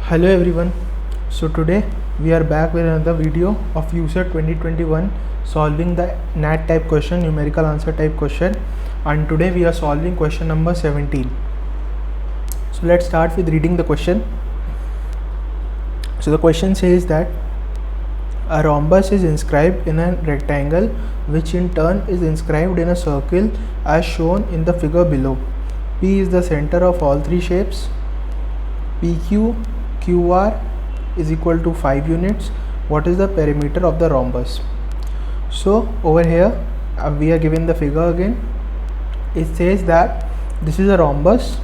Hello everyone. So today we are back with another video of user 2021 solving the NAT type question, numerical answer type question, and today we are solving question number 17. So let's start with reading the question. So the question says that a rhombus is inscribed in a rectangle which in turn is inscribed in a circle as shown in the figure below. P is the center of all three shapes. PQ QR is equal to 5 units. What is the perimeter of the rhombus? So over here we are given the figure again. It says that this is a rhombus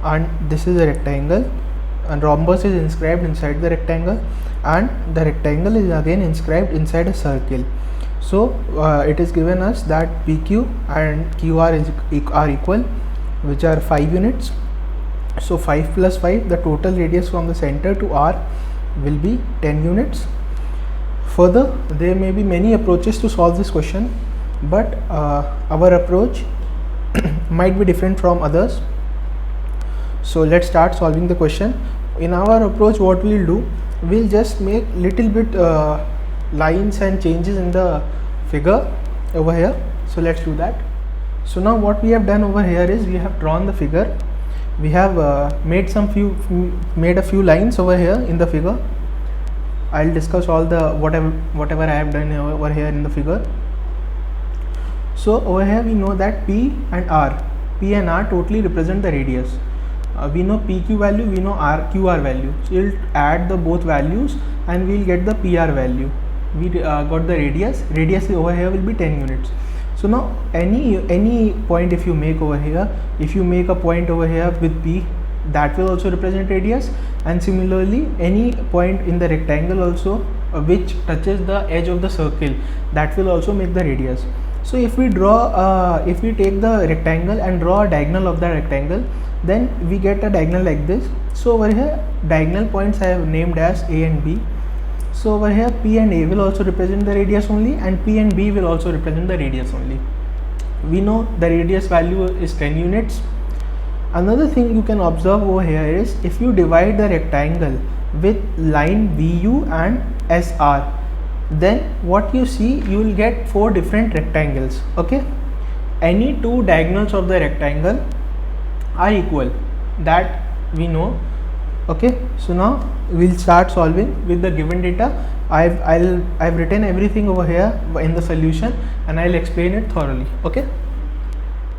and this is a rectangle, and rhombus is inscribed inside the rectangle and the rectangle is again inscribed inside a circle. So it is given us that PQ and QR are equal, which are 5 units. So 5 plus 5, the total radius from the center to R will be 10 units. Further, there may be many approaches to solve this question, but our approach might be different from others. So let's start solving the question. In our approach, what we'll do, we'll just make little bit lines and changes in the figure over here. So let's do that. So now what we have done over here is we have drawn the figure. We have made a few lines over here in the figure. I'll discuss all the whatever I have done over here in the figure. So over here we know that P and R totally represent the radius. We know PQ value, we know QR value. So we'll add the both values and we'll get the PR value. We got the radius. Radius over here will be 10 units. So now any point if you make over here, if you make a point over here with P, that will also represent radius, and similarly any point in the rectangle also which touches the edge of the circle, that will also make the radius. So if we take the rectangle and draw a diagonal of the rectangle, then we get a diagonal like this. So over here diagonal points I have named as A and B. So over here P and A will also represent the radius only, and P and B will also represent the radius only. We know the radius value is 10 units. Another thing you can observe over here is if you divide the rectangle with line VU and SR, then what you see, you will get 4 different rectangles. Okay, any 2 diagonals of the rectangle are equal, that we know. Okay, so now we'll start solving with the given data. I've written everything over here in the solution and I'll explain it thoroughly. Okay,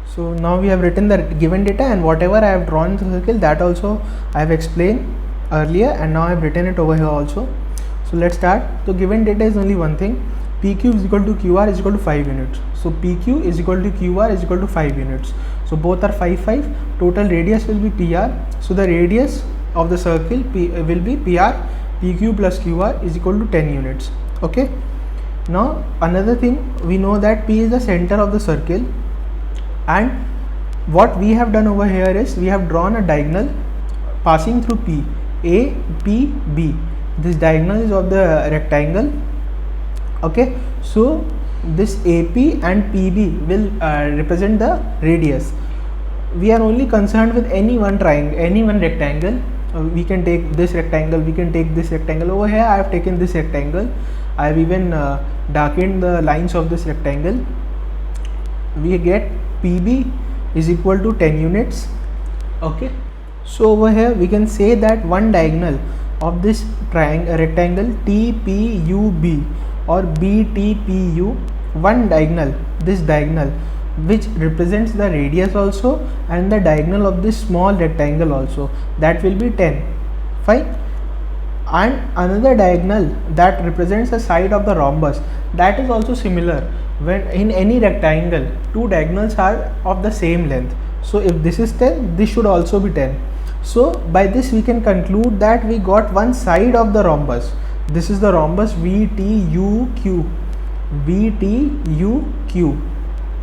so now we have written the given data, and whatever I have drawn in the circle, that also I have explained earlier, and now I have written it over here also. So let's start. So given data is only one thing. PQ is equal to QR is equal to 5 units. So PQ is equal to QR is equal to 5 units. So both are 5 5. Total radius will be PR. So the radius of the circle will be PR. PQ plus QR is equal to 10 units. Okay, now another thing, we know that P is the center of the circle, and what we have done over here is we have drawn a diagonal passing through P, A, P, B. This diagonal is of the rectangle. Okay, so this AP and PB will represent the radius. We are only concerned with any one triangle, any one rectangle. We can take this rectangle, we can take this rectangle. Over here I have taken this rectangle. I have even darkened the lines of this rectangle. We get PB is equal to 10 units. Okay, so over here we can say that one diagonal of this rectangle TPUB or BTPU, one diagonal, this diagonal which represents the radius also and the diagonal of this small rectangle also, that will be 10. Fine. And another diagonal that represents the side of the rhombus, that is also similar. When in any rectangle 2 diagonals are of the same length, so if this is 10, this should also be 10. So by this we can conclude that we got one side of the rhombus. This is the rhombus VTUQ. VTUQ.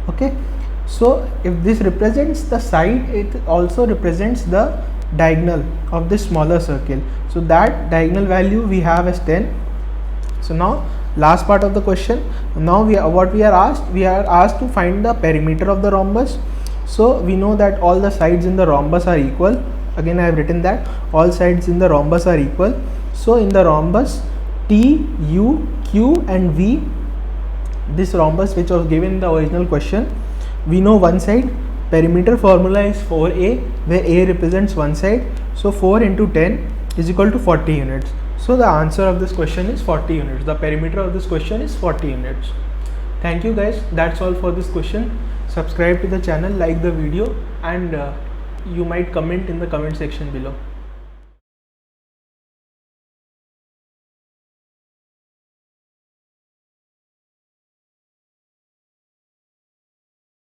Okay, so if this represents the side, it also represents the diagonal of this smaller circle. So that diagonal value we have as 10. So now last part of the question. Now we are asked to find the perimeter of the rhombus. So we know that all the sides in the rhombus are equal. again I have written that all sides in the rhombus are equal. So in the rhombus T, U, Q and V, this rhombus which was given in the original question, we know one side. Perimeter formula is 4a, where a represents one side. So 4 into 10 is equal to 40 units. So the answer of this question is 40 units. The perimeter of this question is 40 units. Thank you guys. That's all for this question. Subscribe to the channel, like the video, and you might comment in the comment section below.